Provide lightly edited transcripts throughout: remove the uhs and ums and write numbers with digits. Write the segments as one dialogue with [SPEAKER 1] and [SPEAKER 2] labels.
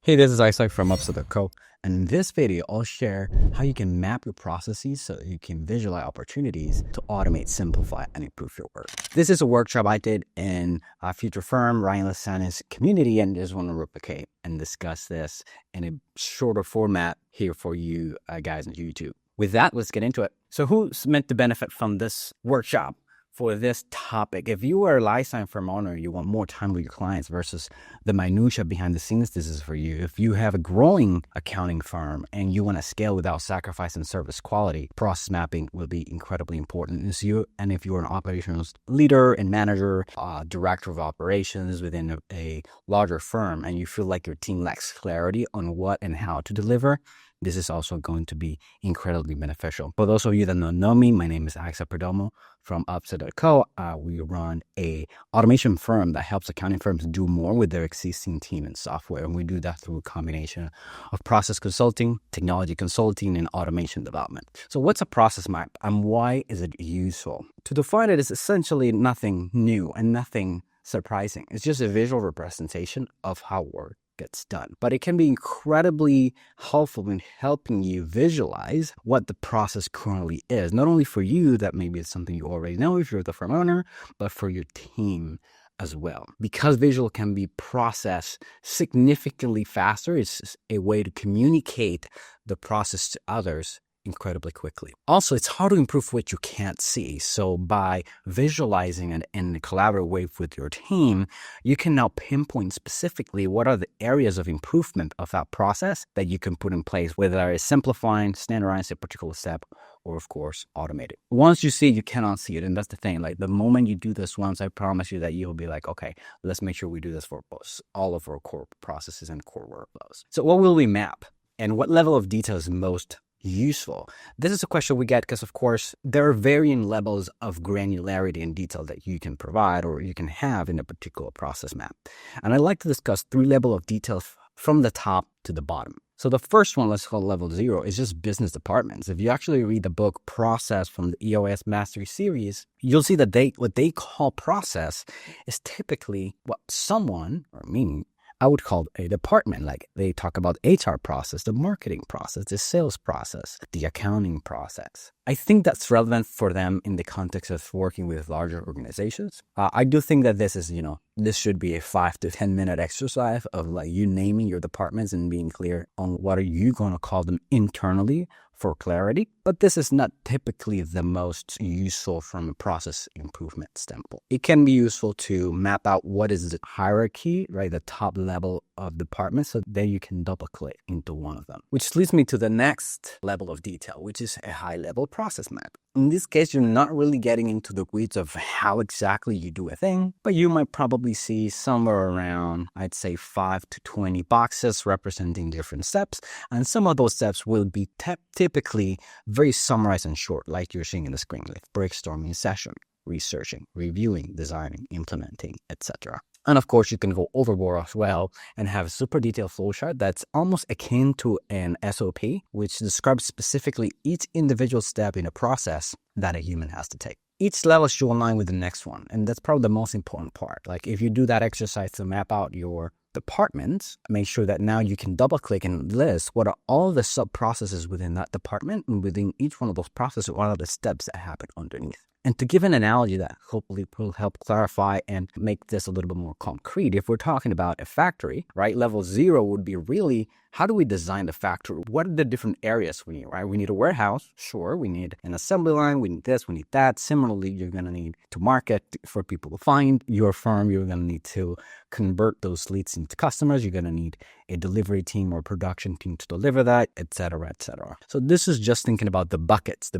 [SPEAKER 1] Hey, this is Isaac from Opzer. And in this video, I'll share how you can map your processes so that you can visualize opportunities to automate, simplify, and improve your work. This is a workshop I did in a future firm, Ryan Lasana's community, and just want to replicate and discuss this in a shorter format here for you guys on YouTube. With that, let's get into it. So who's meant to benefit from this workshop? For this topic, if you are a lifetime firm owner, you want more time with your clients versus the minutia behind the scenes, this is for you. If you have a growing accounting firm and you want to scale without sacrificing service quality, process mapping will be incredibly important. And if you're an operations leader and manager, director of operations within a larger firm, and you feel like your team lacks clarity on what and how to deliver, this is also going to be incredibly beneficial. For those of you that don't know me, my name is Perdomo from Opzer. We run a automation firm that helps accounting firms do more with their existing team and software. And we do that through a combination of process consulting, technology consulting, and automation development. So what's a process map and why is it useful? To define it is essentially nothing new and nothing surprising. It's just a visual representation of how work gets done. But it can be incredibly helpful in helping you visualize what the process currently is. Not only for you, that maybe it's something you already know if you're the firm owner, but for your team as well. Because visual can be processed significantly faster, it's a way to communicate the process to others incredibly quickly. Also, it's hard to improve what you can't see. So by visualizing it in a collaborative way with your team, you can now pinpoint specifically what are the areas of improvement of that process that you can put in place, whether it's simplifying, standardizing a particular step, or of course, automate it. Once you see it, you cannot see it. And that's the thing. Like the moment you do this once, I promise you that you'll be like, okay, let's make sure we do this for all of our core processes and core workflows. So what will we map? And what level of detail is most useful? This is a question we get because, of course, there are varying levels of granularity and detail that you can provide or you can have in a particular process map. And I'd like to discuss 3 levels of detail from the top to the bottom. So the first one, let's call level 0, is just business departments. If you actually read the book Process from the EOS Mastery series, you'll see that what they call process is typically what someone, or meaning I would call a department. Like they talk about HR process, the marketing process, the sales process, the accounting process. I think that's relevant for them in the context of working with larger organizations. I do think that this should be a 5 to 10 minute exercise of like you naming your departments and being clear on what are you going to call them internally for clarity. But this is not typically the most useful from a process improvement standpoint. It can be useful to map out what is the hierarchy, right? The top level of departments, so then you can double click into one of them. Which leads me to the next level of detail, which is a high level process map. In this case, you're not really getting into the weeds of how exactly you do a thing, but you might probably see somewhere around, I'd say 5 to 20 boxes representing different steps. And some of those steps will be typically very summarized and short, like you're seeing in the screen, like brainstorming session, researching, reviewing, designing, implementing, etc. And of course, you can go overboard as well and have a super detailed flowchart that's almost akin to an SOP, which describes specifically each individual step in a process that a human has to take. Each level should align with the next one. And that's probably the most important part. Like if you do that exercise to map out your departments, make sure that now you can double click and list what are all the sub processes within that department, and within each one of those processes, what are the steps that happen underneath. And to give an analogy that hopefully will help clarify and make this a little bit more concrete, if we're talking about a factory, right, level 0 would be really, how do we design the factory? What are the different areas we need, right? We need a warehouse, sure. We need an assembly line. We need this, we need that. Similarly, you're going to need to market for people to find your firm. You're going to need to convert those leads into customers. You're going to need a delivery team or production team to deliver that, etc., etc. So this is just thinking about the buckets, the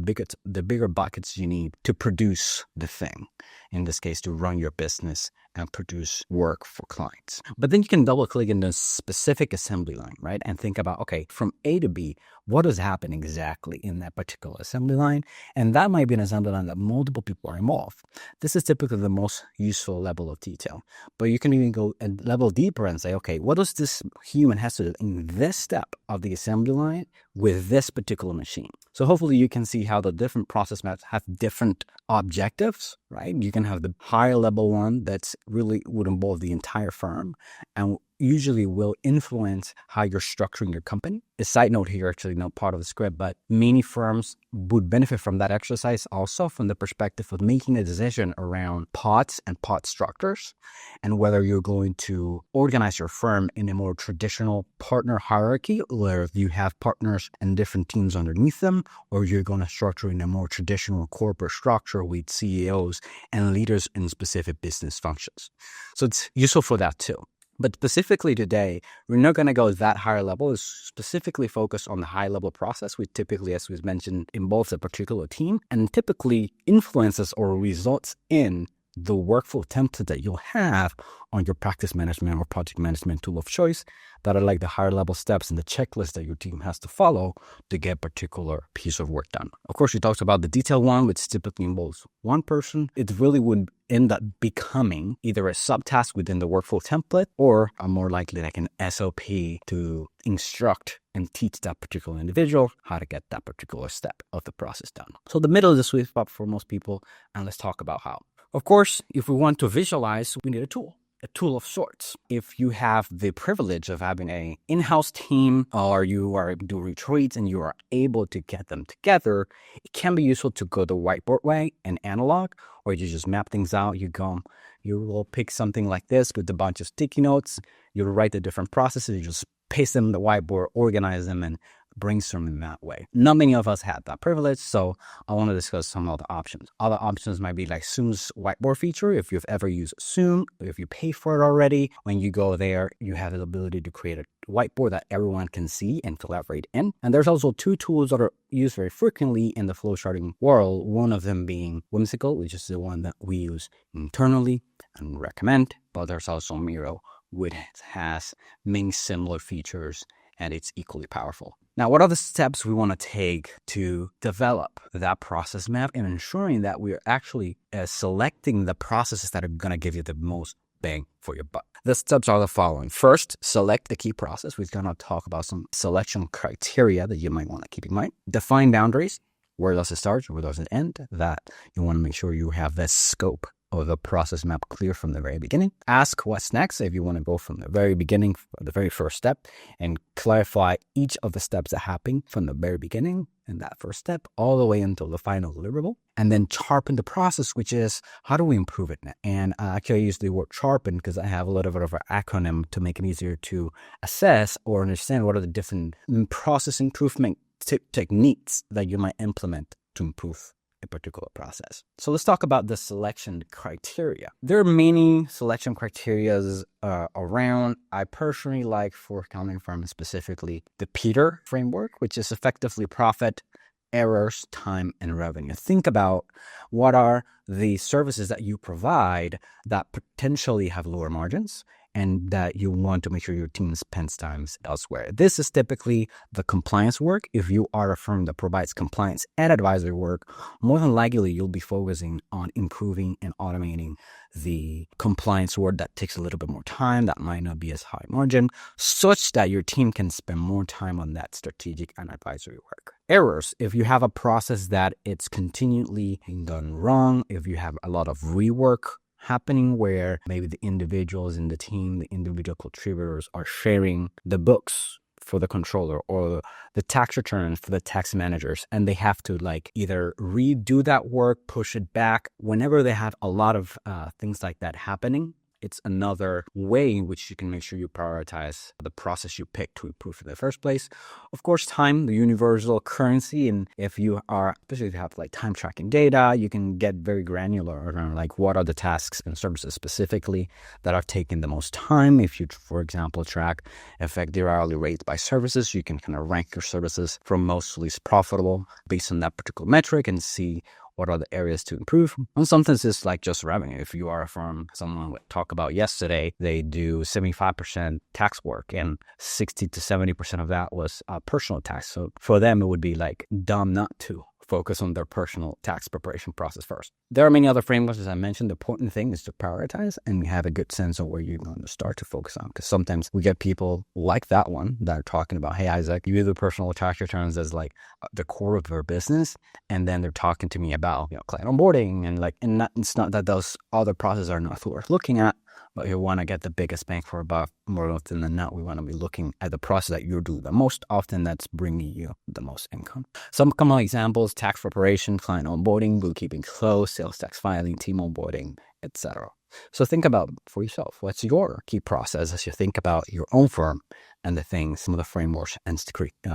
[SPEAKER 1] bigger buckets you need to produce the thing. In this case, to run your business and produce work for clients. But then you can double click in the specific assembly line, right? And think about, okay, from A to B, what does happen exactly in that particular assembly line? And that might be an assembly line that multiple people are involved. This is typically the most useful level of detail. But you can even go a level deeper and say, okay, what does this human has to do in this step of the assembly line with this particular machine? So hopefully you can see how the different process maps have different objectives, right? You can have the higher level one that's really would involve the entire firm, and usually will influence how you're structuring your company. A side note here, actually not part of the script, but many firms would benefit from that exercise also from the perspective of making a decision around pods and pod structures, and whether you're going to organize your firm in a more traditional partner hierarchy where you have partners and different teams underneath them, or you're going to structure in a more traditional corporate structure with CEOs and leaders in specific business functions. So it's useful for that too. But specifically today, we're not going to go that higher level. It's specifically focused on the high level process, which typically, as we've mentioned, involves a particular team and typically influences or results in the workflow template that you'll have on your practice management or project management tool of choice that are like the higher level steps in the checklist that your team has to follow to get a particular piece of work done. Of course, we talked about the detailed one, which typically involves one person. It really would end up becoming either a subtask within the workflow template or a more likely like an SOP to instruct and teach that particular individual how to get that particular step of the process done. So the middle is the sweet spot for most people, and let's talk about how. Of course, if we want to visualize, we need a tool of sorts. If you have the privilege of having an in-house team, or you are able to do retreats and you are able to get them together, it can be useful to go the whiteboard way and analog, or you just map things out. You will pick something like this with a bunch of sticky notes. You write the different processes, you just paste them on the whiteboard, organize them, and brainstorm in that way. Not many of us had that privilege, so I want to discuss some of the options. Other options might be like Zoom's whiteboard feature. If you've ever used Zoom, if you pay for it already, when you go there, you have the ability to create a whiteboard that everyone can see and collaborate in. And there's also two tools that are used very frequently in the flowcharting world, one of them being Whimsical, which is the one that we use internally and recommend, but there's also Miro, which has many similar features and it's equally powerful. Now, what are the steps we want to take to develop that process map and ensuring that we're actually selecting the processes that are going to give you the most bang for your buck? The steps are the following. First, select the key process. We're going to talk about some selection criteria that you might want to keep in mind. Define boundaries. Where does it start? Where does it end? That you want to make sure you have the scope of the process map clear from the very beginning. Ask what's next if you want to go from the very beginning, the very first step, and clarify each of the steps that happen from the very beginning and that first step all the way until the final deliverable. And then sharpen the process, which is how do we improve it? And actually I use the word sharpen because I have a little bit of an acronym to make it easier to assess or understand what are the different process improvement techniques that you might implement to improve a particular process. So let's talk about the selection criteria. There are many selection criteria around. I personally like, for accounting firms specifically, the Peter framework, which is effectively profit, errors, time, and revenue. Think about what are the services that you provide that potentially have lower margins and that you want to make sure your team spends time elsewhere. This is typically the compliance work. If you are a firm that provides compliance and advisory work, more than likely you'll be focusing on improving and automating the compliance work that takes a little bit more time, that might not be as high margin, such that your team can spend more time on that strategic and advisory work. Errors, if you have a process that it's continually being done wrong, if you have a lot of rework happening where maybe the individuals in the team, the individual contributors are sharing the books for the controller or the tax returns for the tax managers, and they have to like either redo that work, push it back. Whenever they have a lot of things like that happening, it's another way in which you can make sure you prioritize the process you pick to improve in the first place. Of course, time, the universal currency. And if you are, especially if you have like time tracking data, you can get very granular around like what are the tasks and services specifically that are taking the most time. If you, for example, track effective hourly rates by services, you can kind of rank your services from most to least profitable based on that particular metric and see what are the areas to improve. And sometimes it's like just revenue. If you are a firm, someone would talk about yesterday, they do 75% tax work and 60 to 70% of that was personal tax. So for them, it would be like dumb not to focus on their personal tax preparation process first. There are many other frameworks, as I mentioned. The important thing is to prioritize and have a good sense of where you're going to start to focus on. Because sometimes we get people like that one that are talking about, hey, Isaac, you do personal tax returns as like the core of their business. And then they're talking to me about, client onboarding and it's not that those other processes are not worth looking at, But if you want to get the biggest bang for a buck, more often than not, we want to be looking at the process that you do the most often that's bringing you the most income. Some common examples: tax preparation, client onboarding, bookkeeping close, sales tax filing, team onboarding, etc. So think about for yourself, what's your key process as you think about your own firm and the things, some of the frameworks and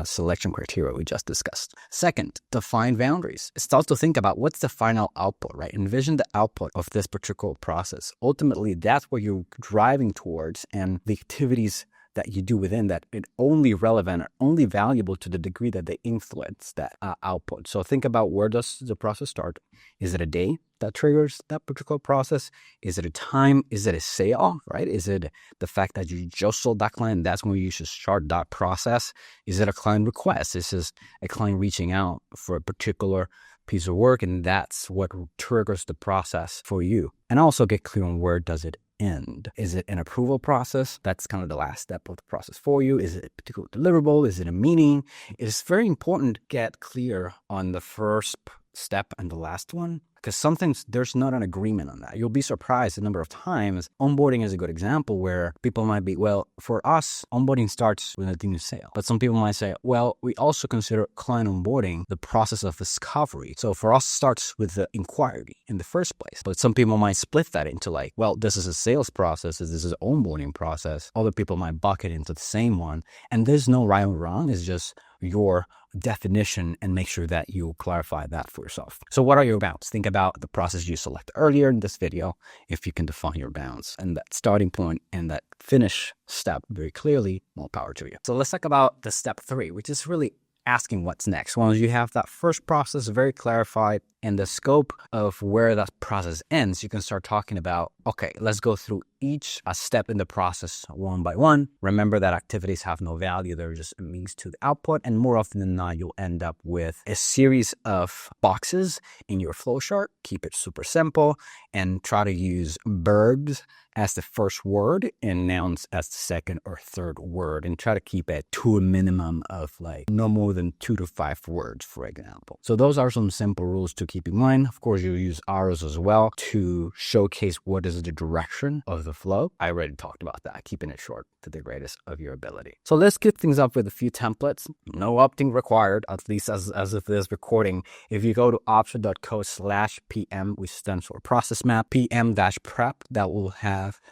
[SPEAKER 1] selection criteria we just discussed. Second, define boundaries. Start to think about what's the final output, right? Envision the output of this particular process. Ultimately, that's what you're driving towards, and the activities that you do within that are only relevant or only valuable to the degree that they influence that output. So think about, where does the process start? Is it a day that triggers that particular process? Is it a time? Is it a sale, right? Is it the fact that you just sold that client? That's when you should start that process. Is it a client request? This is a client reaching out for a particular piece of work, and that's what triggers the process for you. And also get clear on, where does it end? Is it an approval process? That's kind of the last step of the process for you. Is it a particular deliverable? Is it a meeting? It's very important to get clear on the first step and the last one, because sometimes there's not an agreement on that. You'll be surprised the number of times. Onboarding is a good example where people might be, well, for us, onboarding starts with a new sale. But some people might say, well, we also consider client onboarding the process of discovery. So for us, it starts with the inquiry in the first place. But some people might split that into like, well, this is a sales process, this is an onboarding process. Other people might bucket into the same one. And there's no right or wrong. It's just your definition, and make sure that you clarify that for yourself. So what are your bounds? Think about the process you selected earlier in this video. If you can define your bounds and that starting point and that finish step very clearly, more power to you. So let's talk about the step 3, which is really asking what's next. Once you have that first process very clarified and the scope of where that process ends, you can start talking about, okay, let's go through each step in the process one by one. Remember that activities have no value. They're just a means to the output. And more often than not, you'll end up with a series of boxes in your flow chart. Keep it super simple and try to use verbs as the first word and nouns as the second or third word, and try to keep it to a minimum of like no more than 2 to 5 words, for example. So those are some simple rules to keep in mind. Of course, you use arrows as well to showcase what is the direction of the flow. I already talked about that, keeping it short to the greatest of your ability. So let's kick things up with a few templates. No opting required, at least as of this recording. If you go to opzer.co/PM, which stands for process map, PM-prep, that will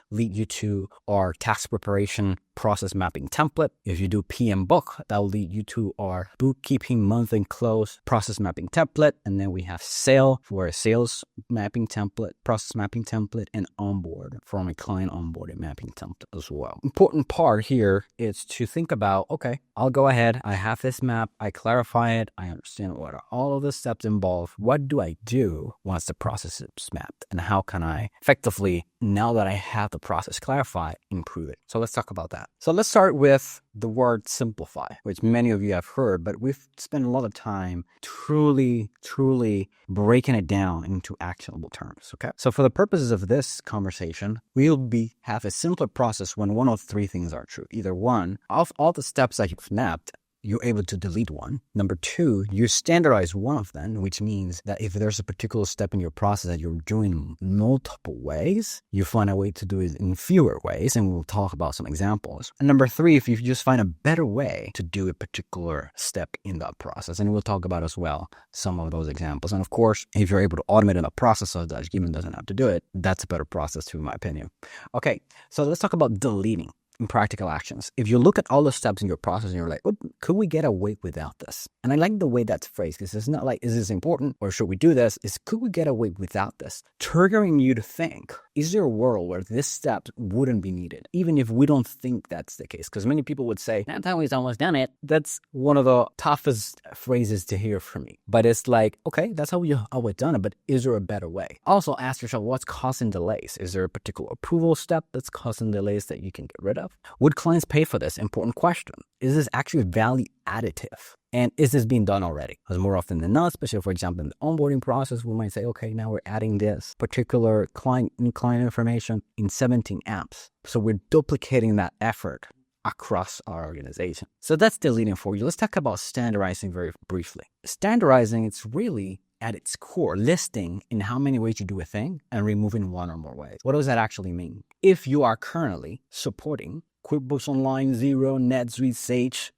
[SPEAKER 1] lead you to our tax preparation process mapping template. If you do PM book, that will lead you to our bookkeeping month and close process mapping template. And then we have sale for a sales mapping template, process mapping template, and onboard from a client onboarding mapping template as well. Important part here is to think about, okay, I'll go ahead. I have this map. I clarify it. I understand what are all of the steps involved. What do I do once the process is mapped? And how can I effectively, now that I have the process clarified, improve it? So let's talk about that. So let's start with the word simplify, which many of you have heard, but we've spent a lot of time truly breaking it down into actionable terms, okay? So for the purposes of this conversation, we'll have a simpler process when one of 3 things are true. Either one, of all the steps that you've mapped, you're able to delete one. Number 2, you standardize one of them, which means that if there's a particular step in your process that you're doing multiple ways, you find a way to do it in fewer ways, and we'll talk about some examples. And number 3, if you just find a better way to do a particular step in that process, and we'll talk about as well some of those examples. And of course, if you're able to automate in a process so that even doesn't have to do it, that's a better process too, in my opinion. Okay, so let's talk about deleting in practical actions. If you look at all the steps in your process and you're like, oh, could we get away without this? And I like the way that's phrased, because it's not like, is this important or should we do this? It's, could we get away without this? Triggering you to think, is there a world where this step wouldn't be needed? Even if we don't think that's the case, because many people would say, that time we've almost done it. That's one of the toughest phrases to hear from me. But it's like, okay, that's how we've always done it, but is there a better way? Also ask yourself, what's causing delays? Is there a particular approval step that's causing delays that you can get rid of? Would clients pay for this? Important question. Is this actually value additive? And is this being done already? Because more often than not, especially for example in the onboarding process, we might say, okay, now we're adding this particular client information in 17 apps. So we're duplicating that effort across our organization. So that's deleting for you. Let's talk about standardizing very briefly. Standardizing, it's really at its core, listing in how many ways you do a thing and removing one or more ways. What does that actually mean? if you are currently supporting QuickBooks Online, Xero, NetSuite, Sage,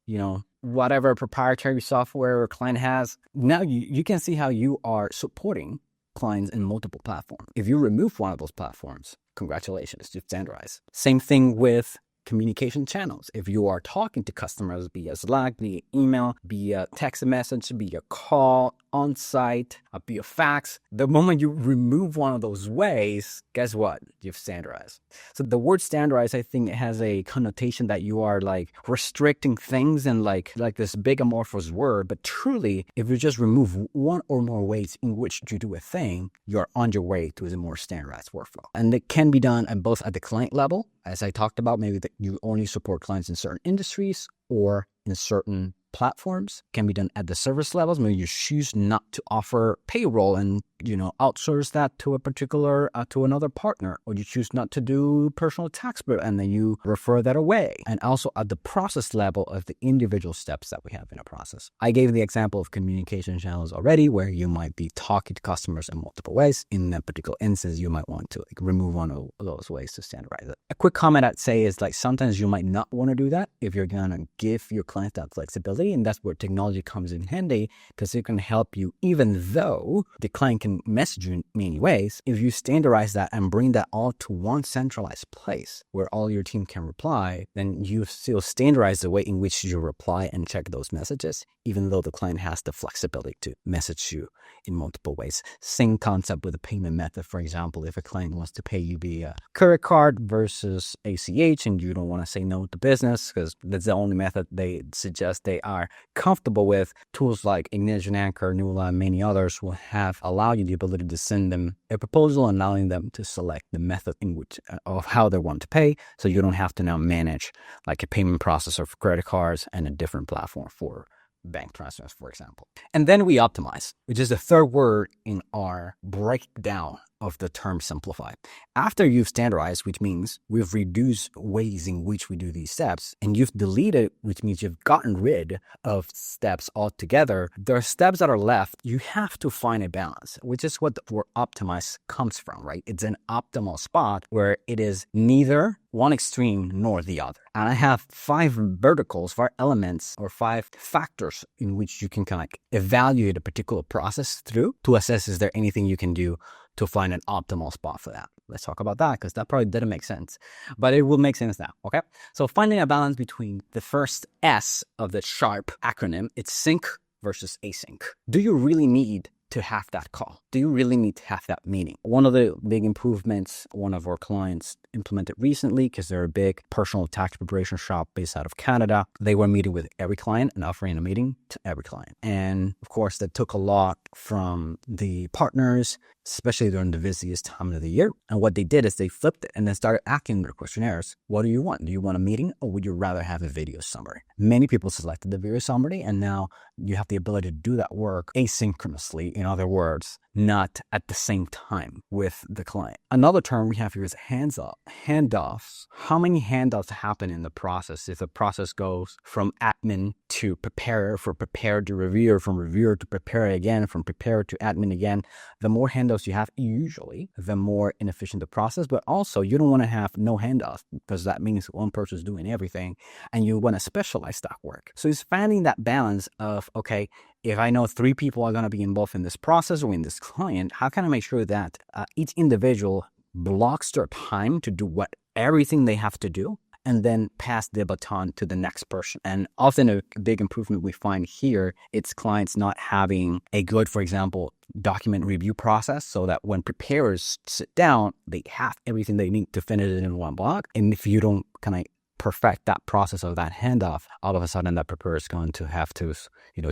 [SPEAKER 1] whatever proprietary software a client has, now you can see how you are supporting clients in multiple platforms. If you remove one of those platforms, congratulations, you've standardized. Same thing with communication channels. If you are talking to customers via Slack, via email, via text message, via call, on-site, via fax, the moment you remove one of those ways, guess what? You've standardized. So the word standardize, I think, it has a connotation that you are like restricting things and like this big amorphous word. But truly, if you just remove one or more ways in which you do a thing, you're on your way to a more standardized workflow. And it can be done at both at the client level, as I talked about, maybe that you only support clients in certain industries or in certain platforms. Can be done at the service levels. Maybe you choose not to offer payroll and outsource that to a particular to another partner, or you choose not to do personal tax bill and then you refer that away. And also at the process level of the individual steps that we have in a process. I gave the example of communication channels already, where you might be talking to customers in multiple ways. In that particular instance, you might want to remove one of those ways to standardize it. A quick comment I'd say is sometimes you might not want to do that if you're gonna give your client that flexibility, and that's where technology comes in handy, because it can help you, even though the client can message you in many ways. If you standardize that and bring that all to one centralized place where all your team can reply, then you still standardize the way in which you reply and check those messages, even though the client has the flexibility to message you in multiple ways. Same concept with a payment method. For example, if a client wants to pay you via credit card versus ACH and you don't want to say no to business because that's the only method they suggest they are comfortable with, tools like Ignition Anchor, Nula, and many others will allow you the ability to send them a proposal, allowing them to select the method in which of how they want to pay, so you don't have to now manage like a payment processor for credit cards and a different platform for bank transfers, for example. And then we optimize, which is the third word in our breakdown of the term simplify. After you've standardized, which means we've reduced ways in which we do these steps, and you've deleted, which means you've gotten rid of steps altogether, there are steps that are left. You have to find a balance, which is what the word optimize comes from, right? It's an optimal spot where it is neither one extreme nor the other. And I have 5 verticals, 5 elements, or 5 factors in which you can kind of evaluate a particular process through to assess, is there anything you can do to find an optimal spot for that. Let's talk about that, because that probably didn't make sense, but it will make sense now, okay? So finding a balance between the first S of the SHARP acronym, it's sync versus async. Do you really need to have that call? Do you really need to have that meeting? One of the big improvements one of our clients implemented recently, because they're a big personal tax preparation shop based out of Canada, they were meeting with every client and offering a meeting to every client. And of course, that took a lot from the partners, especially during the busiest time of the year. And what they did is they flipped it and then started asking their questionnaires, what do you want? Do you want a meeting, or would you rather have a video summary? Many people selected the video summary, and now you have the ability to do that work asynchronously. In other words, not at the same time with the client. Another term we have here is handoffs. How many handoffs happen in the process? If the process goes from admin to preparer, from preparer to reviewer, from reviewer to preparer again, from preparer to admin again, the more handoffs you have, usually, the more inefficient the process. But also, you don't want to have no handoffs, because that means one person is doing everything, and you want to specialize that work. So it's finding that balance of, okay, if I know 3 people are going to be involved in this process or in this client, how can I make sure that each individual blocks their time to do everything they have to do, and then pass the baton to the next person? And often a big improvement we find here, it's clients not having a good, for example, document review process, so that when preparers sit down, they have everything they need to finish it in one block. And if you don't kind of perfect that process of that handoff, all of a sudden that preparer is going to have to,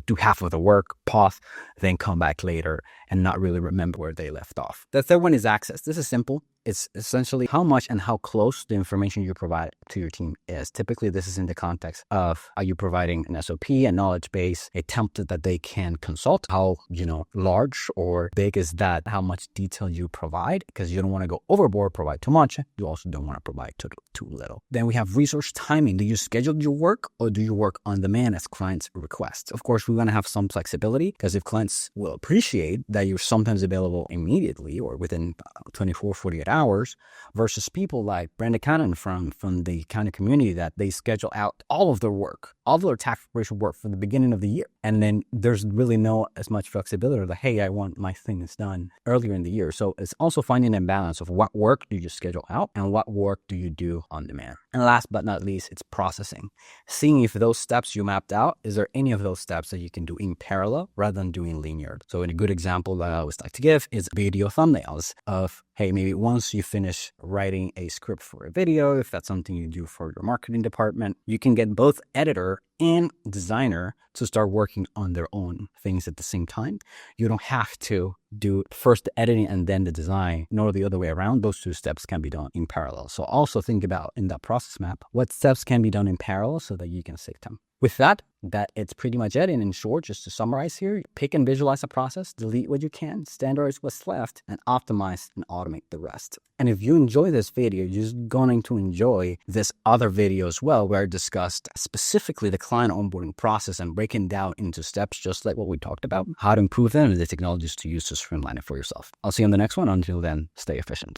[SPEAKER 1] do half of the work, pause, then come back later and not really remember where they left off. The third one is access. This is simple. It's essentially how much and how close the information you provide to your team is. Typically, this is in the context of, are you providing an SOP, a knowledge base, a template that they can consult? How, large or big is that? How much detail you provide? Because you don't want to go overboard, provide too much. You also don't want to provide too little. Then we have resource timing. Do you schedule your work, or do you work on demand as clients request? Of course, we want to have some flexibility, because if clients will appreciate that you're sometimes available immediately or within 24, 48 hours, hours versus people like Brenda Cannon from the kind of community that they schedule out all of their work, all of their tax preparation work from the beginning of the year. And then there's really no as much flexibility like, hey, I want my things done earlier in the year. So it's also finding a balance of what work do you schedule out and what work do you do on demand. And last but not least, it's processing. Seeing if those steps you mapped out, is there any of those steps that you can do in parallel rather than doing linear? So a good example that I always like to give is video thumbnails of, hey, maybe once you finish writing a script for a video, if that's something you do for your marketing department, you can get both editor and designer to start working on their own things at the same time. You don't have to do first the editing and then the design, nor the other way around. Those two steps can be done in parallel. So also think about in that process map, what steps can be done in parallel so that you can save time. With that it's pretty much it. And in short, just to summarize here, pick and visualize a process, delete what you can, standardize what's left, and optimize and automate the rest. And if you enjoy this video, you're just going to enjoy this other video as well, where I discussed specifically the client onboarding process and breaking down into steps, just like what we talked about, how to improve them and the technologies to use to streamline it for yourself. I'll see you on the next one. Until then, stay efficient.